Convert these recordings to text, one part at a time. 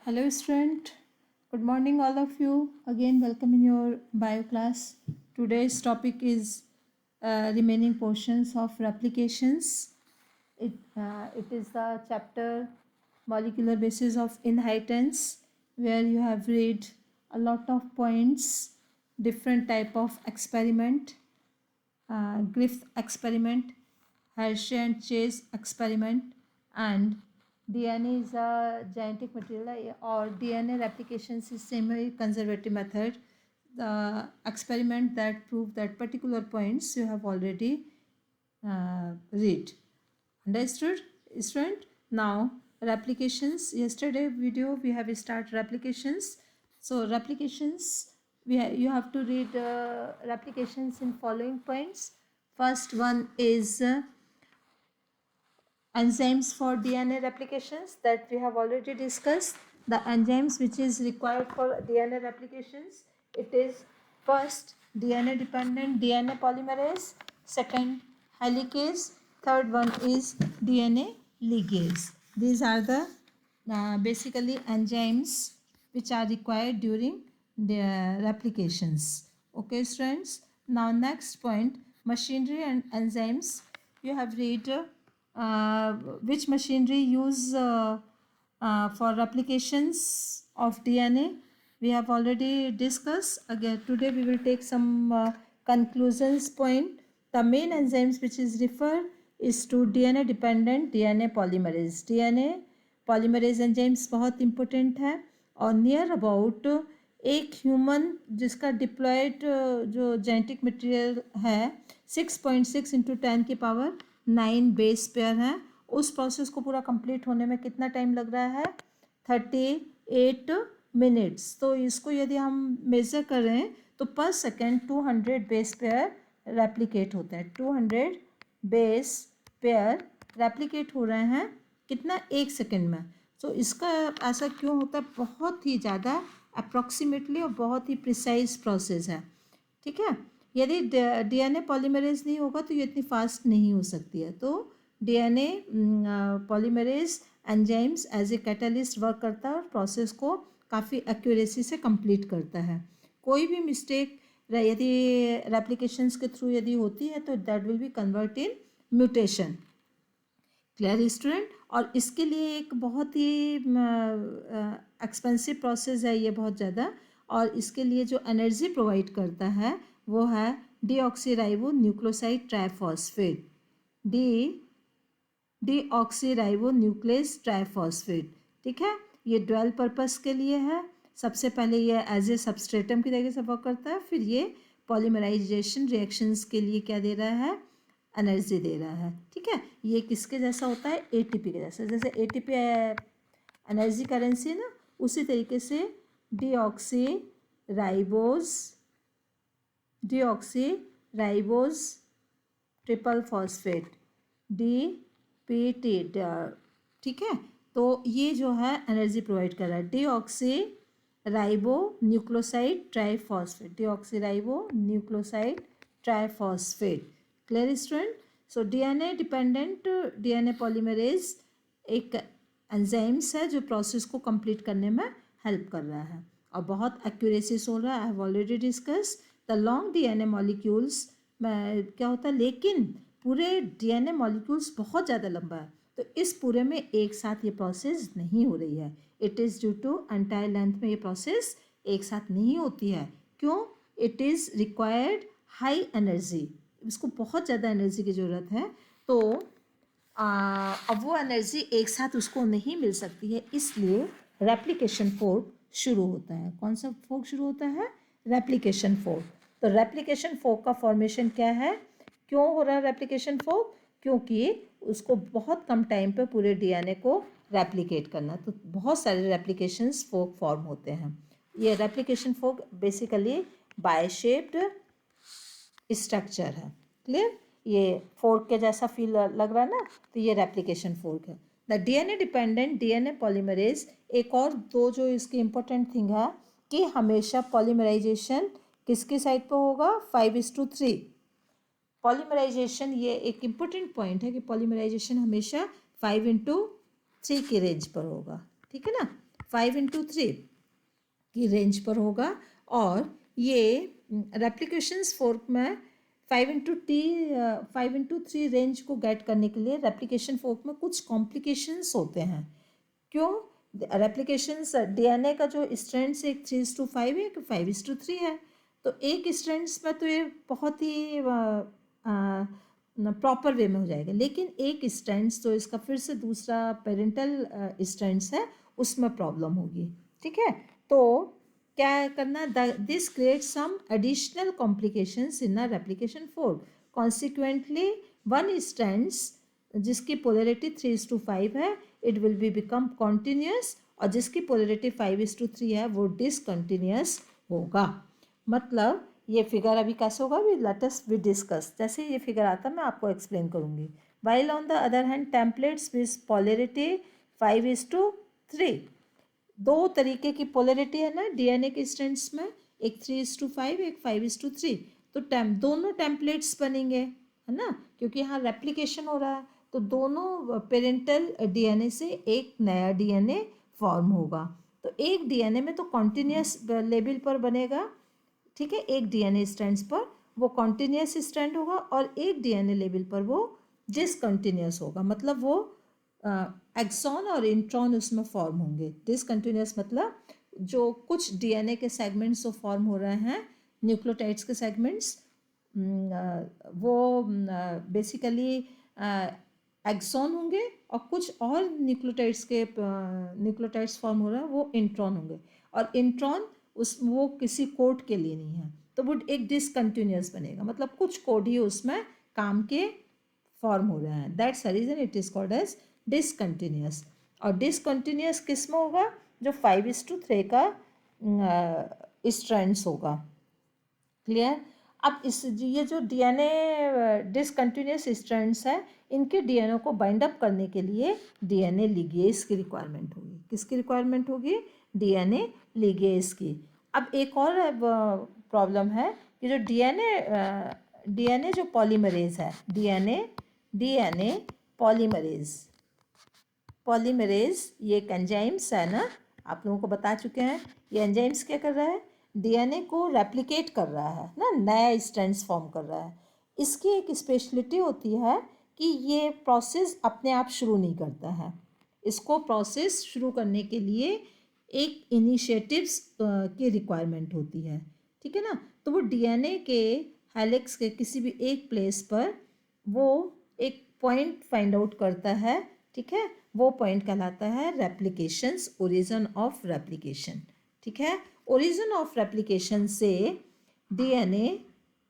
Hello, student. Good morning, all of you. Again, welcome in your bio class. Today's topic is remaining portions of replications. It is the chapter molecular basis of inheritance, where you have read a lot of points, different type of experiment, Griff experiment, Hershey and Chase experiment, and DNA is a genetic material or DNA replication is semi-conservative method. The experiment that prove that particular points you have already read. Understood, student? Now replications. Yesterday video we have started replications. So replications you have to read replications in following points. First one is enzymes for DNA replications that we have already discussed. The enzymes which is required for DNA replications, it is first DNA dependent DNA polymerase, second helicase, third one is DNA ligase. These are the basically enzymes which are required during the replications. Okay, students. Now next point, machinery and enzymes. You have read which machinery use for replications of DNA. We have already discussed. Again today we will take some conclusions point. The main enzymes which is referred is to DNA dependent DNA polymerase. DNA polymerase enzymes बहुत important है और near about एक human जिसका diploid जो genetic material है 6.6 into 10 की power 9 base pair है, उस प्रोसेस को पूरा कंप्लीट होने में कितना टाइम लग रहा है 38 मिनट्स. तो इसको यदि हम मेज़र करें तो पर सेकेंड 200 बेस पेयर रेप्लिकेट होता है. 200 बेस पेयर रेप्लिकेट हो रहे हैं कितना एक सेकेंड में. तो इसका ऐसा क्यों होता है, बहुत ही ज़्यादा अप्रॉक्सीमेटली और बहुत ही प्रिसाइज प्रोसेस है. ठीक है, यदि डीएनए पॉलीमरेज नहीं होगा तो ये इतनी फास्ट नहीं हो सकती है. तो DNA polymerase enzymes as a catalyst work करता है और प्रोसेस को काफ़ी एक्यूरेसी से कंप्लीट करता है. कोई भी मिस्टेक यदि रेप्लिकेशंस के थ्रू यदि होती है तो that will be convert in mutation. Clear student? और इसके लिए एक बहुत ही एक्सपेंसिव प्रोसेस है ये, बहुत ज़्यादा. और इसके लिए जो एनर्जी प्रोवाइड करता है वो है deoxyribo nucleoside triphosphate. Deoxyribo nucleus triphosphate. ठीक है, ये ड्वेल पर्पस के लिए है. सबसे पहले ये एज ए सबस्ट्रेटम की तरह से वर्क करता है, फिर ये पॉलीमराइजेशन रिएक्शंस के लिए क्या दे रहा है, एनर्जी दे रहा है. ठीक है, ये किसके जैसा होता है, एटीपी के जैसा. जैसे एटीपी एनर्जी करेंसी है ना, उसी तरीके से डीऑक्सीराइबोज ट्रिपल फॉस्फेट डीपीटी. ठीक है, तो ये जो है एनर्जी प्रोवाइड कर रहा है. Deoxyribo nucleoside triphosphate, deoxyribo nucleoside triphosphate. Clear student? So DNA dependent DNA polymerase एक एंजाइम्स है जो प्रोसेस को कंप्लीट करने में हेल्प कर रहा है और बहुत एक्यूरेसी से हो रहा है. I have already discuss the long DNA molecules में क्या होता है, लेकिन पूरे डीएनए मॉलिक्यूल्स बहुत ज़्यादा लंबा है, तो इस पूरे में एक साथ ये प्रोसेस नहीं हो रही है. It is due to entire length में ये प्रोसेस एक साथ नहीं होती है. क्यों? It is required high energy, इसको बहुत ज़्यादा एनर्जी की ज़रूरत है. तो अब वो एनर्जी एक साथ उसको नहीं मिल सकती है, इसलिए रेप्लिकेशन फोर्क शुरू होता है. कौन सा फोर्क शुरू होता है? Replication fork. तो रेप्लिकेशन फोर्क का फॉर्मेशन क्या है, क्यों हो रहा है रेप्लिकेशन फोर्क? क्योंकि उसको बहुत कम टाइम पे पूरे डीएनए को रेप्लिकेट करना, तो बहुत सारे रेप्लिकेशंस फोर्क फॉर्म होते हैं. ये replication fork basically bye shaped structure है. क्लियर? ये फोर्क के जैसा फील लग रहा है ना, तो ये रेप्लिकेशन फोर्क है. The DNA dependent DNA polymerase. एक और दो जो इसकी इंपॉर्टेंट थिंग है कि हमेशा पॉलीमराइजेशन किसकी साइड पर होगा, 5:3. पॉलीमराइजेशन ये एक इम्पोर्टेंट पॉइंट है कि पॉलीमराइजेशन हमेशा 5:3 की रेंज पर होगा. ठीक है ना, 5/3 की रेंज पर होगा। और ये रेप्लिकेशंस फोर्क में 5/3 रेंज को गेट करने के लिए रेप्लिकेशन फोर्क में कुछ कॉम्प्लिकेशंस होते हैं। क्यों? रेप्लिकेशंस डीएनए का जो स्ट्रैंड्स एक 3:5 है, एक 5:3 है। तो एक स्ट्रैंड्स में तो ये बहुत ही प्रॉपर वे में हो जाएगा, लेकिन एक स्ट्रैंड्स तो इसका फिर से दूसरा पेरेंटल स्ट्रैंड्स है, उसमें प्रॉब्लम होगी। ठीक है, तो क्या करना, this create some additional complications in a replication fork. Consequently one strands जिसकी पोलैरिटी 3:5 है, it will be become continuous, और जिसकी पोलैरिटी 5:3 है वो डिसकंटिन्यूस होगा। मतलब ये फिगर अभी कैसे होगा, अभी लेट अस वी डिस्कस। जैसे ये फिगर आता है मैं आपको एक्सप्लेन करूँगी। While on the other hand templates with polarity 5:3, दो तरीके की पोलैरिटी है ना डीएनए के स्ट्रैंड्स में, एक 3:5 एक 5:3। तो दोनों टेम्पलेट्स बनेंगे, है ना, क्योंकि यहाँ रेप्लिकेशन हो रहा है। तो दोनों पेरेंटल डीएनए से एक नया डीएनए फॉर्म होगा। तो एक डीएनए में तो कॉन्टिन्यूस लेवल पर बनेगा, ठीक है, एक डीएनए स्ट्रैंड्स पर वो कॉन्टिन्यूस स्ट्रैंड होगा, और एक डीएनए लेवल पर वो डिसकंटिन्यूस होगा। मतलब वो एक्सॉन और इंट्रॉन उसमें फॉर्म होंगे। डिसकंटिन्यूस मतलब जो कुछ डीएनए के सेगमेंट्स जो फॉर्म हो रहे हैं, न्यूक्लियोटाइड्स के सेगमेंट्स, वो बेसिकली एक्सॉन होंगे, और कुछ और न्यूक्लियोटाइड्स फॉर्म हो रहा है वो इंट्रॉन होंगे। और इंट्रॉन वो किसी कोड के लिए नहीं है, तो वो एक डिसकंटिन्यूस बनेगा। मतलब कुछ कोड ही उसमें काम के फॉर्म हो रहे हैं। That's the reason it is called as discontinuous. और डिसकंटिन्यूस किस में होगा, जो 5:3 का स्ट्रैंड्स होगा। क्लियर? अब ये जो डीएनए डिसकंटिन्यूस स्ट्रैंड्स है, इनके डीएनए को बाइंड अप करने के लिए डीएनए लिगेज की रिक्वायरमेंट होगी। किसकी रिक्वायरमेंट होगी? डीएनए लिगेज की। अब एक और प्रॉब्लम है कि जो डीएनए जो पॉलीमरेज है, डीएनए पॉलीमरेज ये एक एंजाइम्स है ना, आप लोगों को बता चुके हैं। ये एंजाइम्स क्या कर रहा है? डीएनए को रेप्लिकेट कर रहा है ना, नया स्ट्रैंड्स फॉर्म कर रहा है। इसकी एक स्पेशलिटी होती है कि ये प्रोसेस अपने आप शुरू नहीं करता है। इसको प्रोसेस शुरू करने के लिए एक इनिशिएटिव्स की रिक्वायरमेंट होती है। ठीक है ना? तो वो डीएनए के हेलिक्स के किसी भी एक प्लेस पर वो एक पॉइंट फाइंड आउट करता है। ठीक है, वो पॉइंट कहलाता है रेप्लिकेशंस, ओरिजिन ऑफ रेप्लिकेशन। ठीक है, ओरिजिन ऑफ रेप्लिकेशन से डीएनए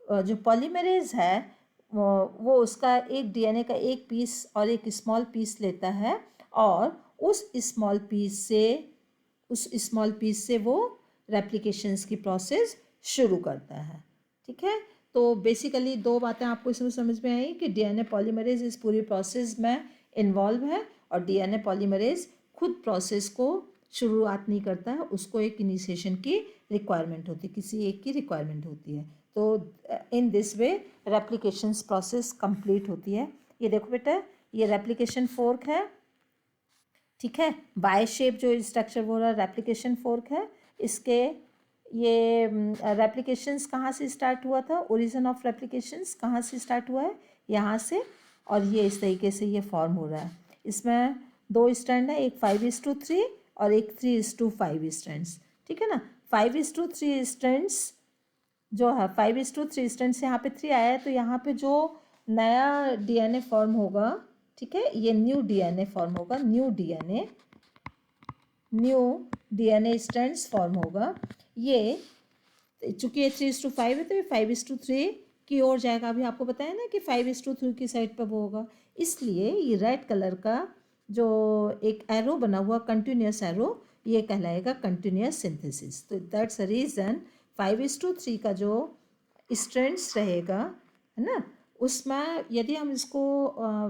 जो पॉलीमरेज है वो उसका एक डीएनए का एक पीस और एक स्मॉल पीस लेता है, और उस स्मॉल पीस से वो रेप्लिकेशंस की प्रोसेस शुरू करता है। ठीक है, तो बेसिकली दो बातें आपको इसमें समझ में आई कि डीएनए पॉलीमरेज इस पूरी प्रोसेस में इन्वॉल्व है, और डीएनए पॉलीमरेज खुद प्रोसेस को शुरुआत नहीं करता है, उसको एक इनिशिएशन की रिक्वायरमेंट होती है, किसी एक की रिक्वायरमेंट होती है। तो in this way replications process complete होती है। ये देखो बेटा, ये रेप्लिकेशन फोर्क है। ठीक है, वाई शेप जो स्ट्रक्चर वो रहा रेप्लिकेशन फोर्क है। इसके ये रेप्लिकेशंस कहाँ से स्टार्ट हुआ था, ओरिजिन ऑफ रेप्लिकेशंस कहाँ से स्टार्ट हुआ है, यहाँ से, और ये इस तरीके से ये फॉर्म हो रहा है। इसमें दो स्ट्रैंड है, एक 5:3 और एक 3:5 स्ट्रैंड्स। ठीक है ना, 5:3 स्ट्रैंड्स जो है 5:3 स्ट्रैंड्स यहाँ पे 3 आया है, तो यहाँ पे जो नया डीएनए फॉर्म होगा, ठीक है, ये न्यू डीएनए फॉर्म होगा, न्यू डीएनए स्ट्रैंड्स फॉर्म होगा। ये चूंकि ये 3:5 है तो ये 5:3 की ओर जाएगा। अभी आपको बताया ना कि 5:3 की साइड पर वो होगा, इसलिए ये रेड कलर का जो एक एरो बना हुआ कंटिन्यूस एरो, ये कहलाएगा कंटिन्यूस सिंथेसिस। तो दैट्स अ रीज़न 5:3 का जो स्ट्रैंड्स रहेगा, है ना, उसमें यदि हम इसको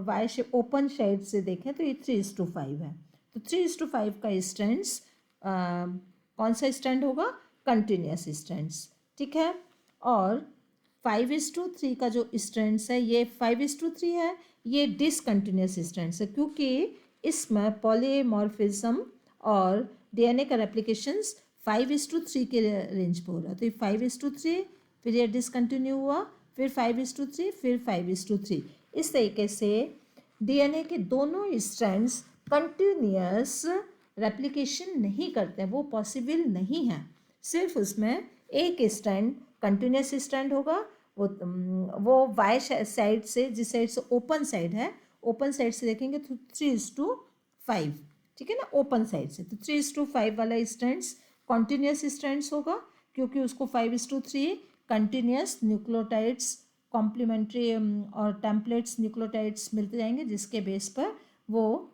वाई शेप ओपन साइड से देखें तो ये 3:5 है। तो 3:5 का स्ट्रैंड्स कौन सा स्ट्रैंड होगा? Continuous strands. ठीक है, और 5:3 का जो स्ट्रैंड्स है, ये 5:3 है, ये डिसकंटिन्यूस स्ट्रैंड्स है, क्योंकि इसमें पॉलीमॉर्फिज्म और डीएनए का रेप्लिकेशंस 5:3 के रेंज पे हो रहा है। तो ये 5:3, फिर ये डिसकंटिन्यू हुआ, फिर 5:3, फिर 5:3। इस तरीके से डीएनए के दोनों स्ट्रैंड्स कंटिन्यूअस रेप्लिकेशन नहीं करते हैं, वो पॉसिबल नहीं है। सिर्फ उसमें एक स्ट्रैंड कंटिन्यूअस स्ट्रैंड होगा, वो वाई साइड से, जिस साइड से ओपन साइड है, ओपन साइड से देखेंगे तो 3:5, ठीक है ना, ओपन साइड से। तो 3:5 वाला स्ट्रैंड्स कॉन्टिन्यूस स्ट्रैंड्स होगा, क्योंकि उसको 5:3 कंटिन्यूस न्यूक्लियोटाइड्स कॉम्प्लीमेंट्री और टेम्पलेट्स न्यूक्लियोटाइड्स मिलते जाएंगे, जिसके बेस पर वो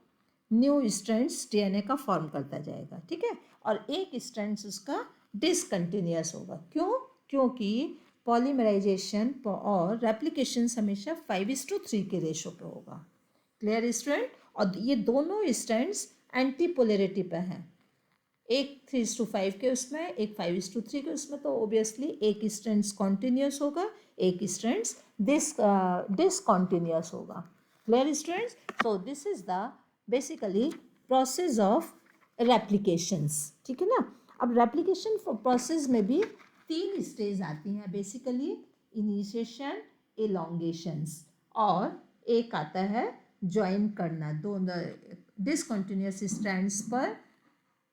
न्यू स्ट्रैंड्स डीएनए का फॉर्म करता जाएगा, ठीक है। और एक स्ट्रैंड्स उसका डिसकंटिन्यूस होगा। क्यों? क्योंकि पॉलीमराइजेशन और रेप्लिकेशन हमेशा 5:3 के रेशो पे होगा। Clear student? और ये दोनों स्ट्रैंड्स एंटी पोलैरिटी पे हैं, एक 3:5 के उसमें, एक 5:3 के उसमें। तो ऑब्वियसली एक स्ट्रैंड्स कॉन्टिन्यूस होगा, एक स्ट्रैंड्स डिसकॉन्टिन्यूस होगा। Clear students? So this is the basically process of replications, ठीक है ना। अब रेप्लिकेशन प्रोसेस में भी 3 स्टेज आती हैं बेसिकली, इनिशिएशन, एलोंगेशंस, और एक आता है ज्वाइन करना। दोनों डिसकंटिन्यूस स्ट्रैंड्स पर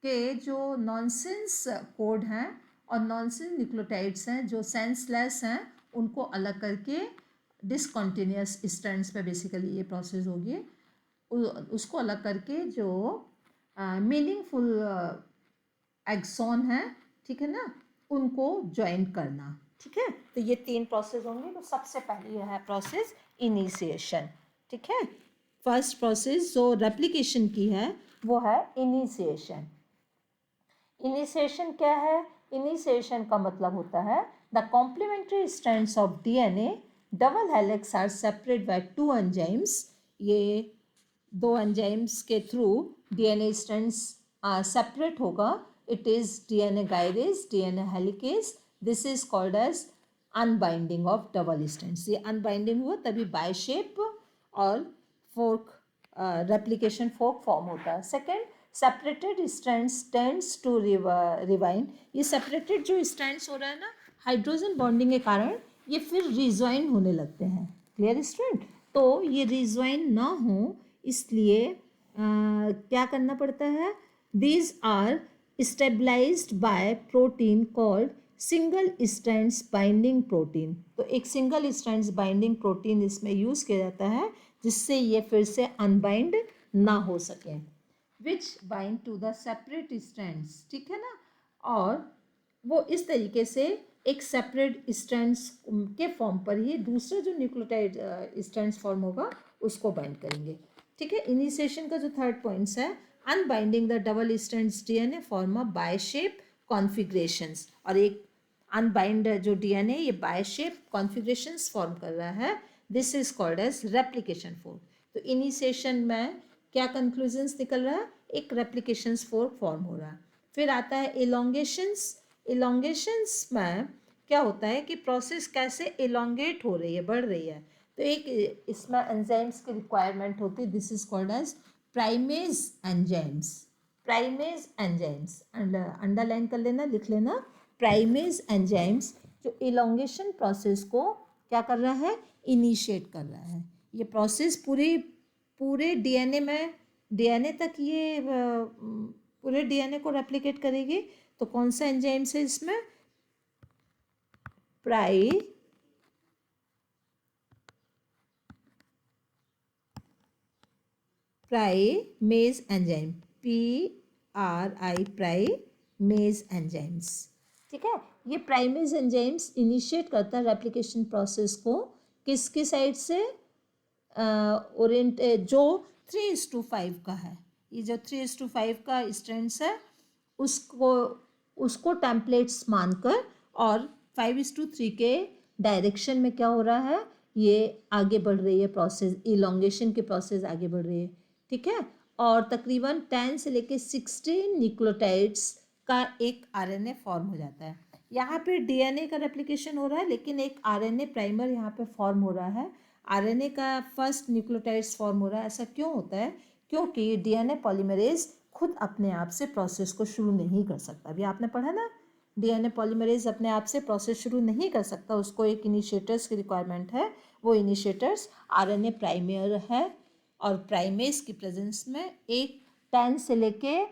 के जो नॉनसेंस कोड हैं और नॉनसेंस न्यूक्लियोटाइड्स हैं जो सेंसलेस हैं, उनको अलग करके डिसकंटिन्यूस स्ट्रैंड्स पे बेसिकली ये प्रोसेस होगी। उसको अलग करके जो मीनिंगफुल एक्सॉन है, ठीक है ना, उनको ज्वाइन करना, ठीक है। तो ये 3 प्रोसेस होंगे। तो सबसे पहले यह है प्रोसेस इनिशिएशन, ठीक है। फर्स्ट प्रोसेस जो रेप्लिकेशन की है वो है इनिशिएशन। इनिशिएशन क्या है? इनिशिएशन का मतलब होता है the complementary strands of DNA double helix are separate by 2 enzymes. ये 2 एंजाइम्स के थ्रू डीएनए स्ट्रैंड्स सेपरेट होगा। It is DNA gyrase, DNA helicase. This is called as unbinding of double strands. ये unbinding हुआ तभी Y shape और fork replication fork form होता है। Second, separated strands tends to rewind. ये separated जो strands हो रहा है ना, हाइड्रोजन बॉन्डिंग के कारण ये फिर रिज्वाइन होने लगते हैं। Clear student? तो ये रिज्वाइन ना हो इसलिए क्या करना पड़ता है? These are stabilized by protein called single strands binding protein. तो एक सिंगल स्ट्रैंड्स बाइंडिंग प्रोटीन इसमें यूज़ किया जाता है, जिससे ये फिर से अनबाइंड ना हो सके, which bind to the separate strands, ठीक है ना। और वो इस तरीके से एक सेपरेट स्ट्रैंड्स के फॉर्म पर ही दूसरा जो न्यूक्लियोटाइड स्ट्रैंड्स फॉर्म होगा उसको बाइंड करेंगे, ठीक है। इनिशिएशन का जो थर्ड पॉइंट्स है, unbinding the double strands DNA form a Y shape configurations. और एक अनबाइंड जो डीएनए ये बाय शेप कॉन्फिग्रेशंस फॉर्म कर रहा है, this is called as replication fork. तो इनिशिएशन में क्या कंक्लूजन्स निकल रहा है? एक रेप्लिकेशंस फोर्क फॉर्म हो रहा है। फिर आता है एलोंगेशंस। एलोंगेशंस में क्या होता है कि प्रोसेस कैसे एलोंगेट हो रही है, बढ़ रही है। तो एक इसमें एंजाइम्स की रिक्वायरमेंट होती है, this is called as primase enzymes. Primase enzymes underline कर लेना, लिख लेना। प्राइमेज एंजाइम्स जो एलोंगेशन प्रोसेस को क्या कर रहा है? इनिशिएट कर रहा है। ये प्रोसेस पूरे डीएनए में, डीएनए तक ये पूरे डीएनए को रेप्लिकेट करेगी। तो कौन सा एंजाइम्स है इसमें? Primase enzyme, PRI primase enzymes, ठीक है। ये प्राइमेज एंजाइम्स इनिशिएट करता है रेप्लिकेशन प्रोसेस को किसकी साइड से? जो 3:5 का है, ये जो 3:5 का स्ट्रैंड्स है उसको टेम्पलेट्स मानकर, और 5:3 के डायरेक्शन में क्या हो रहा है? ये आगे बढ़ रही है प्रोसेस, इलोंगेशन की प्रोसेस आगे बढ़ रही है, ठीक है। और तकरीबन 10 से लेके 16 न्यूक्लियोटाइड्स का एक आरएनए फॉर्म हो जाता है। यहाँ पे डीएनए का रेप्लिकेशन हो रहा है, लेकिन एक आरएनए प्राइमर यहाँ पे फॉर्म हो रहा है। आरएनए का फर्स्ट न्यूक्लियोटाइड्स फॉर्म हो रहा है। ऐसा क्यों होता है? क्योंकि डीएनए पॉलीमरेज खुद अपने आप से प्रोसेस को शुरू नहीं कर सकता। अभी आपने पढ़ा ना, डीएनए पॉलीमरेज अपने आप से प्रोसेस शुरू नहीं कर सकता, उसको एक इनिशिएटर्स की रिक्वायरमेंट है। वो इनिशिएटर्स आरएनए प्राइमर है, और प्राइमेस की प्रेजेंस में एक 10 से लेके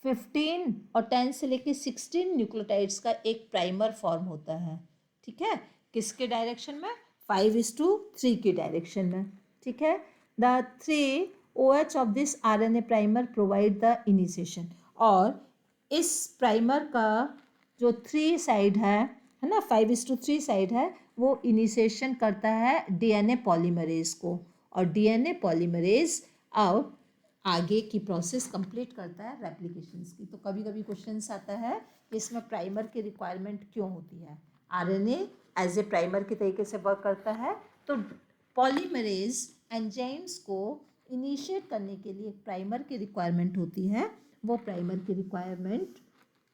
15 और 10 से लेके 16 न्यूक्लियोटाइड्स का एक प्राइमर फॉर्म होता है। ठीक है, किसके डायरेक्शन में? 5:3 की डायरेक्शन में। ठीक है, the 3 OH of this RNA primer provide the initiation। और इस प्राइमर का जो 3 साइड है ना, 5:3 साइड है, वो इनिशिएशन करता है डीएनए पॉलीमरेज को, और डीएनए पॉलीमरेज अब आगे की प्रोसेस कंप्लीट करता है रेप्लिकेशंस की। तो कभी कभी क्वेश्चंस आता है कि इसमें प्राइमर की रिक्वायरमेंट क्यों होती है। आरएनए एज ए प्राइमर के तरीके से वर्क करता है, तो पॉलीमरेज एंजाइम्स को इनिशिएट करने के लिए एक प्राइमर की रिक्वायरमेंट होती है। वो प्राइमर की रिक्वायरमेंट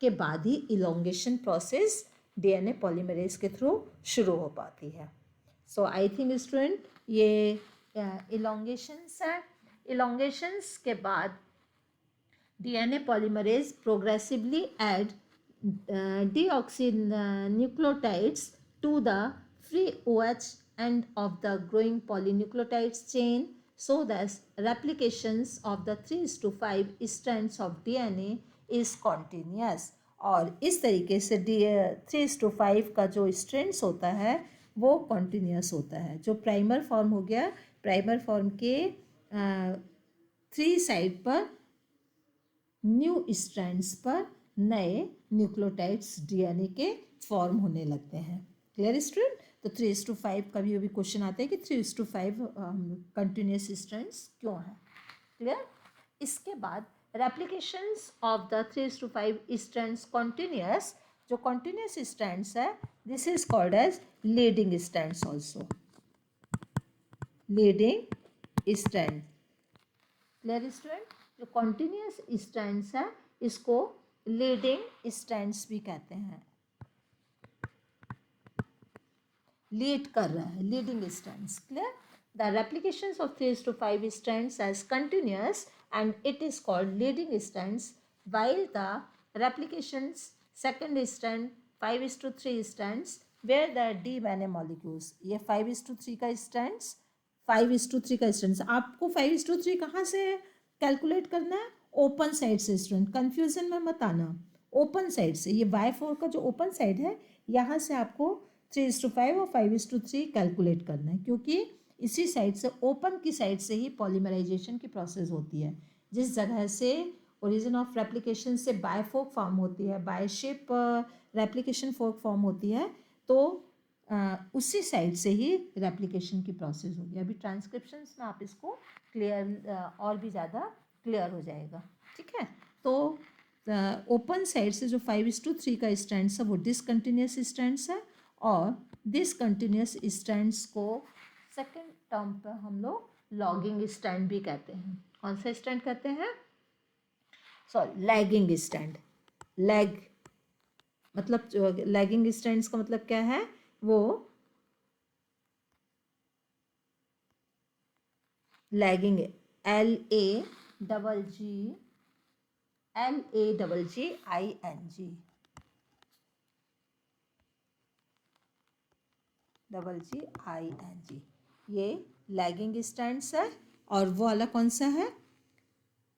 के बाद ही इलोंगेशन प्रोसेस डीएनए पॉलीमरेज के थ्रू शुरू हो पाती है। सो आई थिंक स्टूडेंट ये इलोंगेशंस है। इलोंगेशंस के बाद DNA polymerase progressively add deoxynucleotides to the free OH end of the growing polynucleotides chain, so that replications of the 3:5 strands of DNA is continuous। और इस तरीके से 3:5 का जो स्ट्रैंड्स होता है वो कॉन्टीन्यूस होता है। जो प्राइमर फॉर्म हो गया, प्राइमर फॉर्म के 3 साइड पर न्यू स्ट्रैंड्स पर नए न्यूक्लियोटाइड्स डीएनए के फॉर्म होने लगते हैं। Clear student? तो 3:5 का भी क्वेश्चन आता है कि 3:5 कंटिन्यूस स्ट्रैंड्स क्यों है। क्लियर? इसके बाद replications of the 3:5 strands continuous, जो कॉन्टिन्यूस स्ट्रैंड्स है, this is called as leading strands also. Leading strand. Clear student? जो कॉन्टिन्यूस स्ट्रैंड्स है इसको लीडिंग स्ट्रैंड्स भी कहते हैं। लीड कर रहा है, leading strands. Clear? The replications of 3:5 strands as continuous and it is called leading strands, while the replications second strand 5:3 strands where the DNA molecules, ये 5:3 का strands, 5:3 का strands, आपको 5:3 कहाँ से कैलकुलेट करना है? ओपन साइड से स्टूडेंट, कंफ्यूजन में मत आना। ओपन साइड से, ये Y4 का जो ओपन साइड है यहाँ से आपको 3:5 और 5:3 कैलकुलेट करना है, क्योंकि इसी साइड से, ओपन की साइड से ही पॉलीमराइजेशन की प्रोसेस होती है। जिस जगह से ओरिजिन ऑफ रेप्लिकेशन से बायफोक फॉर्म होती है, बायशिप रेप्लिकेशन फोक फॉर्म होती है, तो उसी साइड से ही रेप्लिकेशन की प्रोसेस होगी। अभी ट्रांसक्रिप्शंस में आप इसको क्लियर और भी ज़्यादा क्लियर हो जाएगा। ठीक है, तो ओपन साइड से जो 5:3 का स्ट्रैंड्स है वो डिसकंटिन्यूस स्ट्रैंड्स है, और डिसकंटिन्यूस स्ट्रैंड्स को सेकेंड टर्म पर हम लोग लॉगिंग स्ट्रैंड भी कहते हैं। कौन सा स्ट्रैंड कहते हैं? Sorry, lagging strand. लैग मतलब, लैगिंग स्ट्रैंड्स का मतलब क्या है? वो लैगिंग, LAGGING, GGING, ये लैगिंग स्ट्रैंड्स है, और वो वाला कौन सा है?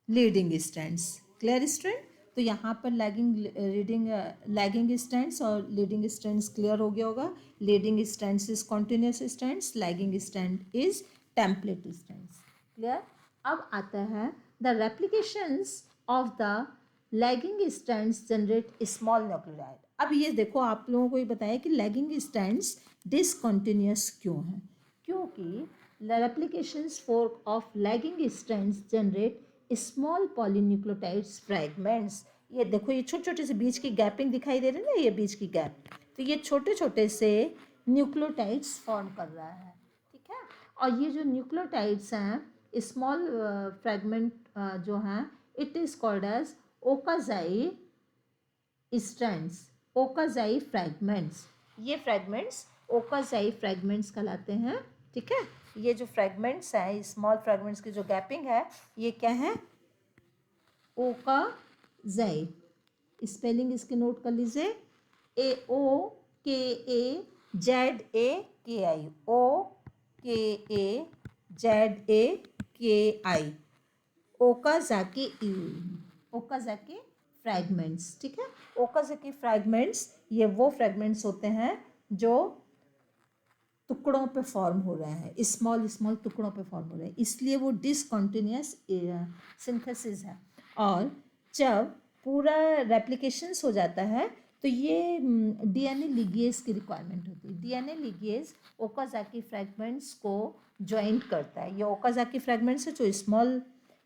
Leading strands. Clear student? तो यहाँ पर लैगिंग स्ट्रैंड्स और लीडिंग स्ट्रैंड्स क्लियर हो गया होगा। Leading strands is continuous strands, lagging strand is template strands. Clear? अब आता है the replications of the lagging strands generate small nucleotide. अब ये देखो, आप लोगों को ये बताया कि लैगिंग स्ट्रैंड्स डिसकंटिन्यूस क्यों हैं? क्योंकि replications fork of lagging strands generate small polynucleotides fragments. ये देखो, ये छोटे छोटे से बीच की गैपिंग दिखाई दे रही है ना, ये बीच की गैप, तो ये छोटे छोटे से न्यूक्लियोटाइड्स फॉर्म कर रहा है। ठीक है, और ये जो न्यूक्लियोटाइड्स हैं, स्मॉल फ्रैगमेंट जो हैं, it is called as Okazaki strands, Okazaki fragments. ये फ्रैगमेंट्स ओकाजाई फ्रैगमेंट्स कहलाते हैं। ठीक है, ये जो फ्रैगमेंट्स हैं, स्मॉल फ्रैगमेंट्स की जो गैपिंग है, ये क्या है? ओ का जाई, स्पेलिंग इसके नोट कर लीजिए, AOKAZAKI, OKAZAKI, Okazaki Okazaki fragments, ठीक है। ओकाजाकी फ्रैगमेंट्स ये वो फ्रैगमेंट्स होते हैं जो टुकड़ों पे फॉर्म हो रहे हैं, स्मॉल स्मॉल टुकड़ों पे फॉर्म हो रहे हैं, इसलिए वो डिसकॉन्टिन्यूस सिंथेसिस है। और जब पूरा रेप्लिकेशंस हो जाता है तो ये डीएनए लिगेज की रिक्वायरमेंट होती है। डीएनए लिगेज ओकाजाकी फ्रैगमेंट्स को ज्वाइंट करता है। ये ओकाजाकी फ्रैगमेंट्स है जो स्मॉल,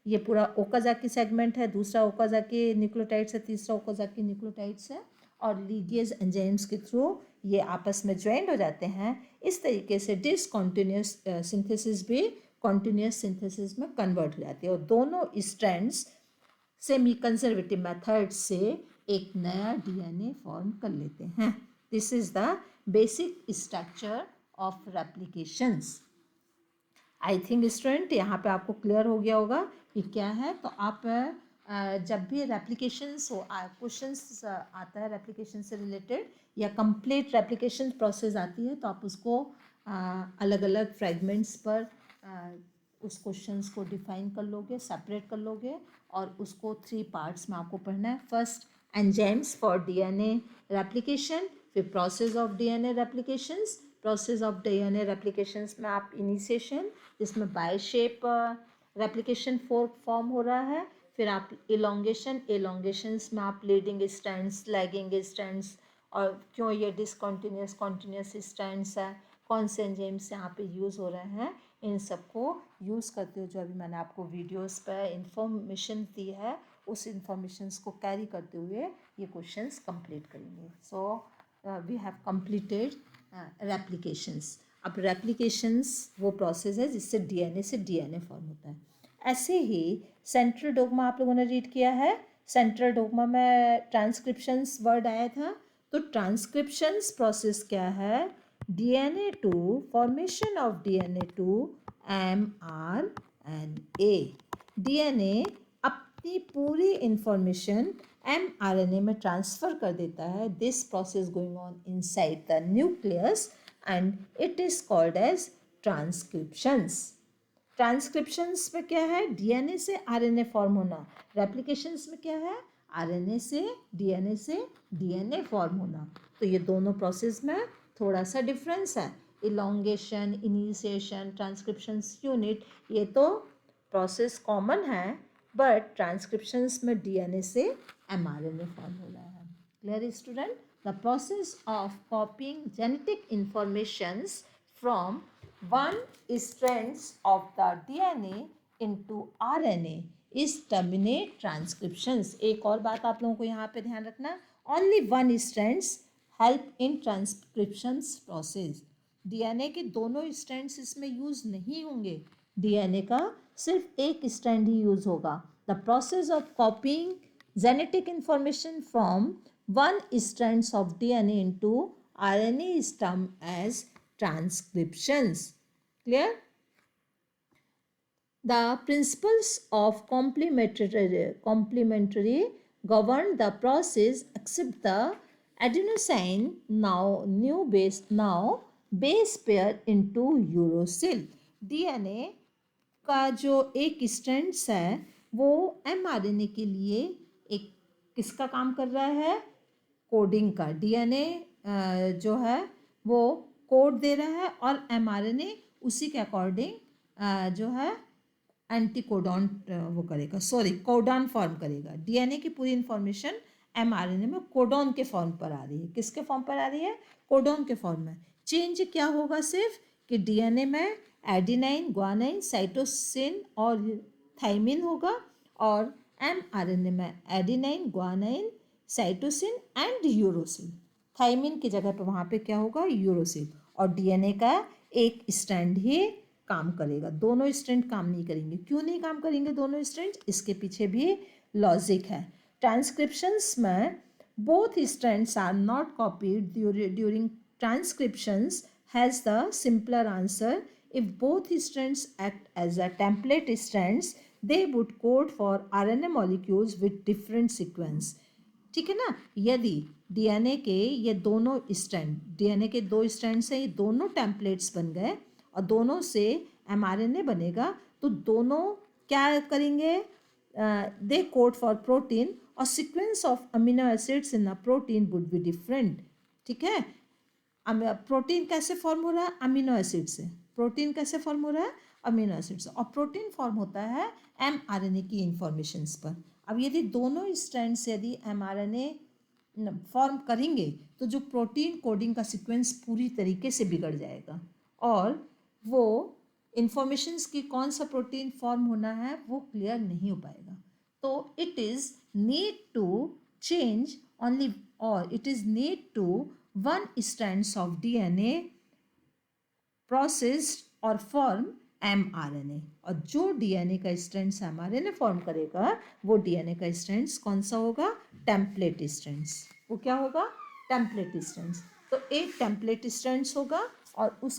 ये पूरा ओकाजाकी सेगमेंट है, दूसरा ओकाजाकी न्यूक्लियोटाइड्स है, तीसरा ओकाजाकी न्यूक्लियोटाइड्स है, और लीगेज एंजाइम्स के थ्रू ये आपस में ज्वाइंट हो जाते हैं। इस तरीके से डिसकॉन्टिन्यूस सिंथेसिस भी कॉन्टिन्यूस सिंथेसिस में कन्वर्ट हो जाती है, और दोनों स्ट्रैंड्स सेमी कंजर्वेटिव मेथड से एक नया डीएनए फॉर्म कर लेते हैं। This is the basic structure of replications. I think student यहाँ पे आपको क्लियर हो गया होगा कि क्या है। तो आप जब भी रेप्लिकेशंस हो, क्वेश्चंस आता है रेप्लिकेशन से रिलेटेड या कंप्लीट रेप्लिकेशन प्रोसेस आती है, तो आप उसको अलग अलग फ्रेगमेंट्स पर उस क्वेश्चंस को डिफाइन कर लोगे, सेपरेट कर लोगे, और उसको 3 पार्ट्स में आपको पढ़ना है। First enzymes for DNA replication, फिर process of DNA replications, process of DNA replications में आप इनिशिएशन जिसमें बाय शेप रेप्लिकेशन फॉर्म हो रहा है, फिर आप एलोंगेशंस में आप लीडिंग स्ट्रैंड्स, लैगिंग स्ट्रैंड्स, और क्यों ये डिसकॉन्टिन्यूस कॉन्टिन्यूस स्ट्रैंड्स है, कौन से एंजाइम्स यहाँ पे यूज़ हो रहे हैं, इन सबको यूज़ करते हुए जो अभी मैंने आपको वीडियोस पर इंफॉर्मेशन दी है, उस इंफॉर्मेशंस को कैरी करते हुए ये क्वेश्चंस कंप्लीट करेंगे। So we have completed replications. अब रेप्लिकेशंस वो प्रोसेस है जिससे डीएनए से डीएनए फॉर्म होता है। ऐसे ही सेंट्रल डोग्मा आप लोगों ने रीड किया है। सेंट्रल डोग्मा में ट्रांसक्रिप्शंस वर्ड आया था। तो ट्रांसक्रिप्शंस प्रोसेस क्या है? DNA to formation of DNA to mRNA। DNA अपनी पूरी इंफॉर्मेशन mRNA में ट्रांसफ़र कर देता है। This process going on inside the nucleus and it is called as transcriptions. Transcriptions में क्या है? डीएनए से आरएनए फॉर्म होना। रेप्लिकेशंस में क्या है? आरएनए से डीएनए फॉर्म होना। तो ये दोनों प्रोसेस में थोड़ा सा डिफरेंस है। इलोंगेशन, इनिशिएशन, ट्रांसक्रिप्शंस यूनिट, ये तो प्रोसेस कॉमन है, बट ट्रांसक्रिप्शंस में डीएनए से एमआरएनए फॉर्म हो रहा है। Clear student? The process of कॉपिंग genetic informations from one strands of the DNA into RNA is terminate transcriptions। एक और बात आप लोगों को यहाँ पे ध्यान रखना, only one strands help in transcriptions process। DNA के दोनों स्ट्रैंड्स इसमें यूज नहीं होंगे, डीएनए का सिर्फ एक स्ट्रैंड ही यूज होगा। The process of कॉपिंग genetic information from one strands of DNA into RNA is termed as transcriptions। Clear? The principles of complementary govern the process except the adenosine now base pair into uracil। DNA का जो एक strands है वो mRNA के लिए एक किसका काम कर रहा है? कोडिंग का। डीएनए जो है वो कोड दे रहा है और एमआरएनए उसी के अकॉर्डिंग जो है एंटीकोडॉन वो करेगा, कोडॉन फॉर्म करेगा। डीएनए की पूरी इंफॉर्मेशन एमआरएनए में कोडॉन के फॉर्म पर आ रही है। किसके फॉर्म पर आ रही है? कोडॉन के फॉर्म में। चेंज क्या होगा सिर्फ कि डीएनए में एडिनाइन, ग्वानाइन, साइटोसिन और थाइमिन होगा, और एमआरएनए में adenine, guanine, cytosine and uracil. Thymine की जगह पर वहाँ पे क्या होगा? यूरोसिल। और डीएनए का एक स्ट्रैंड ही काम करेगा, दोनों स्ट्रैंड काम नहीं करेंगे। क्यों नहीं काम करेंगे दोनों स्ट्रैंड? इसके पीछे भी लॉजिक है। ट्रांसक्रिप्शंस में both strands are not copied during transcriptions has the simpler answer. If both strands act as a template strands, they would code for RNA molecules with different sequence. ठीक है ना, यदि DNA के ये दोनों strand, DNA के दो strand से ये दोनों टेम्पलेट्स बन गए और दोनों से एमआरएनए बनेगा, तो दोनों क्या करेंगे, दे कोड फॉर प्रोटीन और sequence of amino acids in a protein would be different. ठीक है, प्रोटीन कैसे फॉर्म हो रहा है, अमीनो एसिड से। प्रोटीन कैसे फॉर्म हो रहा है, अमीनो एसिड से। और प्रोटीन फॉर्म होता है एमआरएनए की इंफॉर्मेशंस पर। अब यदि दोनों स्ट्रैंड से यदि एमआरएनए फॉर्म करेंगे तो जो प्रोटीन कोडिंग का सीक्वेंस पूरी तरीके से बिगड़ जाएगा और वो इंफॉर्मेशंस की कौन सा प्रोटीन फॉर्म होना है वो क्लियर नहीं हो पाएगा। तो it is need to change only, और it is need to one strands of DNA processed और फॉर्म एमआरएनए। और जो डीएनए का स्ट्रैंड्स एमआरएनए फॉर्म करेगा वो डीएनए का स्ट्रैंड्स कौन सा होगा, टेम्पलेट स्ट्रैंड्स। वो क्या होगा, टेम्पलेट स्ट्रैंड्स। तो एक टेम्पलेट स्ट्रैंड्स होगा और उस